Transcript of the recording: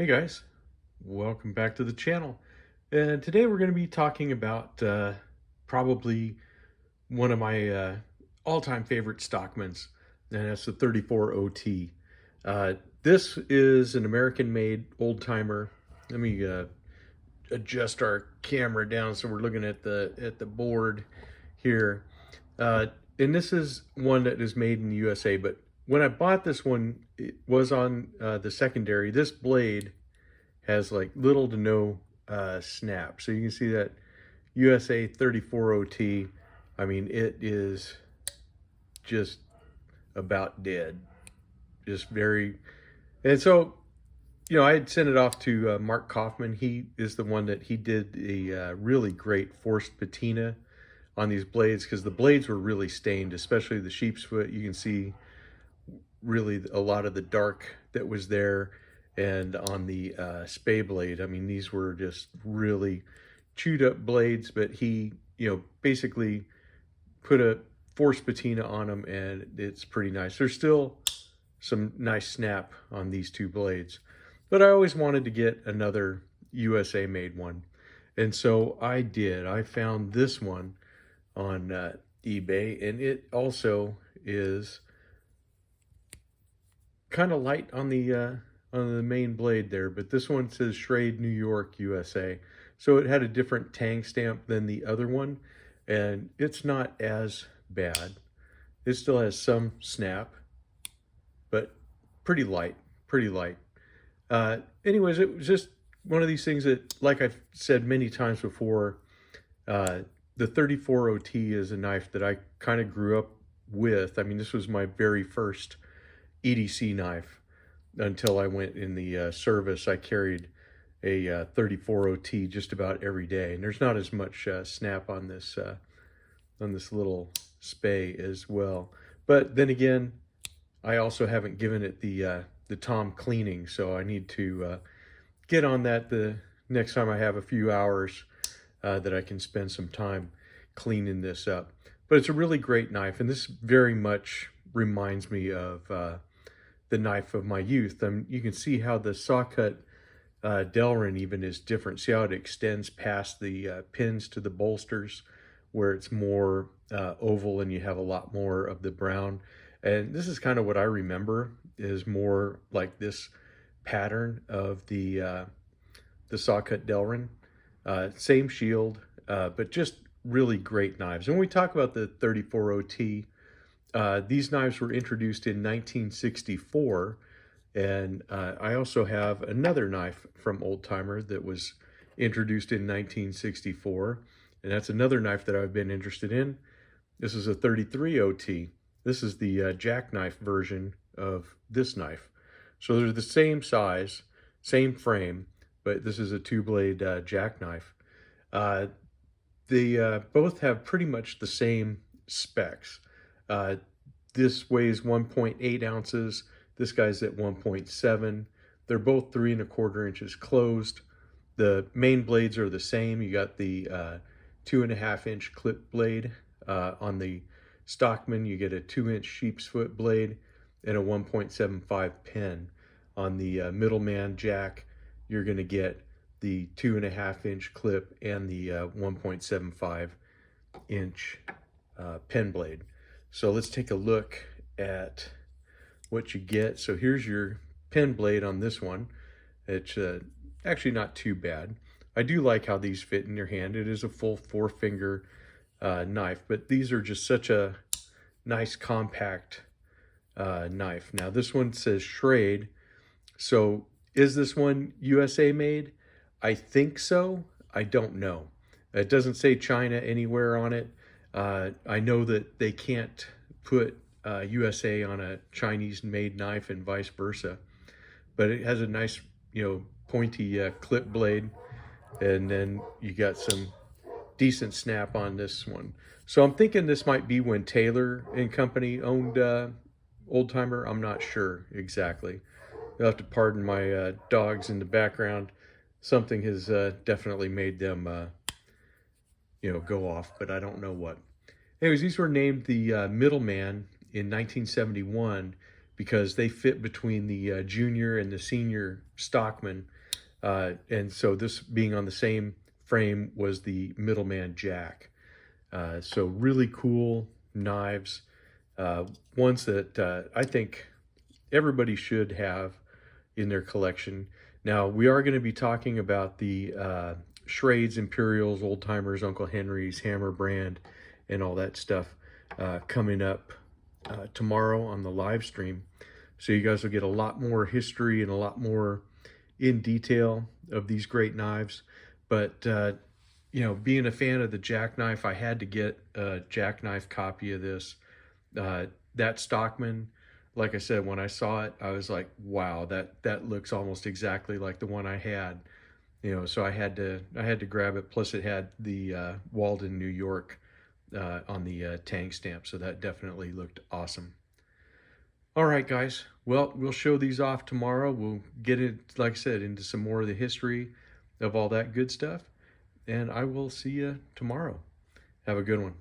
Hey guys, welcome back to the channel. And today we're going to be talking about probably one of my all-time favorite Stockmans, and that's the 34OT. This is an American-made old-timer. Let me adjust our camera down so we're looking at the board here. And this is one that is made in the USA, but when I bought this one, it was on the secondary. This blade has like little to no snap. So you can see that USA 34OT. I mean, it is just about dead. Just very, and so, I had sent it off to Mark Kaufman. He is the one that he did a really great forced patina on these blades because the blades were really stained, especially the sheep's foot. You can see really a lot of the dark that was there. And on the spay blade, I mean, these were just really chewed up blades, but he, basically put a force patina on them and it's pretty nice. There's still some nice snap on these two blades, but I always wanted to get another USA made one. And so I did. I found this one on eBay, and it also is kind of light on the main blade there, but this one says Schrade, New York, USA. So it had a different tang stamp than the other one, and it's not as bad. It still has some snap, but pretty light, pretty light. Anyways, it was just one of these things that, like I've said many times before, the 34OT is a knife that I kind of grew up with. I mean, this was my very first EDC knife. Until I went in the service, I carried a 34OT just about every day, and there's not as much snap on this little spay as well. But then again, I also haven't given it the Tom cleaning, so I need to get on that the next time I have a few hours that I can spend some time cleaning this up. But it's a really great knife, and this very much reminds me of the knife of my youth. You can see how the saw cut Delrin even is different. See how it extends past the pins to the bolsters, where it's more oval and you have a lot more of the brown. And this is kind of what I remember, is more like this pattern of the saw cut Delrin. Same shield, but just really great knives. And when we talk about the 34OT, these knives were introduced in 1964, and I also have another knife from Old Timer that was introduced in 1964, and that's another knife that I've been interested in. This is a 33OT. This is the jackknife version of this knife. So they're the same size, same frame, but this is a two-blade jackknife. They both have pretty much the same specs. This weighs 1.8 ounces. This guy's at 1.7. They're both 3¼ inches closed. The main blades are the same. You got the 2.5-inch clip blade. On the Stockman, you get a 2-inch sheep's foot blade and a 1.75 pin. On the Middleman jack, you're going to get the 2.5-inch clip and the 1.75-inch pen blade. So let's take a look at what you get. So here's your pen blade on this one. It's actually not too bad. I do like how these fit in your hand. It is a full 4-finger knife, but these are just such a nice compact knife. Now this one says Schrade. So is this one USA made? I think so. I don't know. It doesn't say China anywhere on it. I know that they can't put USA on a Chinese-made knife and vice versa, but it has a nice, pointy clip blade, and then you got some decent snap on this one. So I'm thinking this might be when Taylor and Company owned Old Timer. I'm not sure exactly. You'll have to pardon my dogs in the background. Something has definitely made them go off, but I don't know what. Anyways, these were named the Middleman in 1971 because they fit between the junior and the senior Stockman. And so this being on the same frame was the Middleman jack. So really cool knives, ones that I think everybody should have in their collection. Now, we are going to be talking about the Schrades, Imperials, Old Timers, Uncle Henry's, Hammer brand, and all that stuff coming up tomorrow on the live stream. So you guys will get a lot more history and a lot more in detail of these great knives. But you know, being a fan of the jackknife, I had to get a jackknife copy of this. That Stockman, like I said, when I saw it, I was like, wow, that looks almost exactly like the one I had. You know, so I had to grab it. Plus, it had the Walden, New York on the tang stamp, so that definitely looked awesome. All right, guys. Well, we'll show these off tomorrow. We'll get it, like I said, into some more of the history of all that good stuff. And I will see you tomorrow. Have a good one.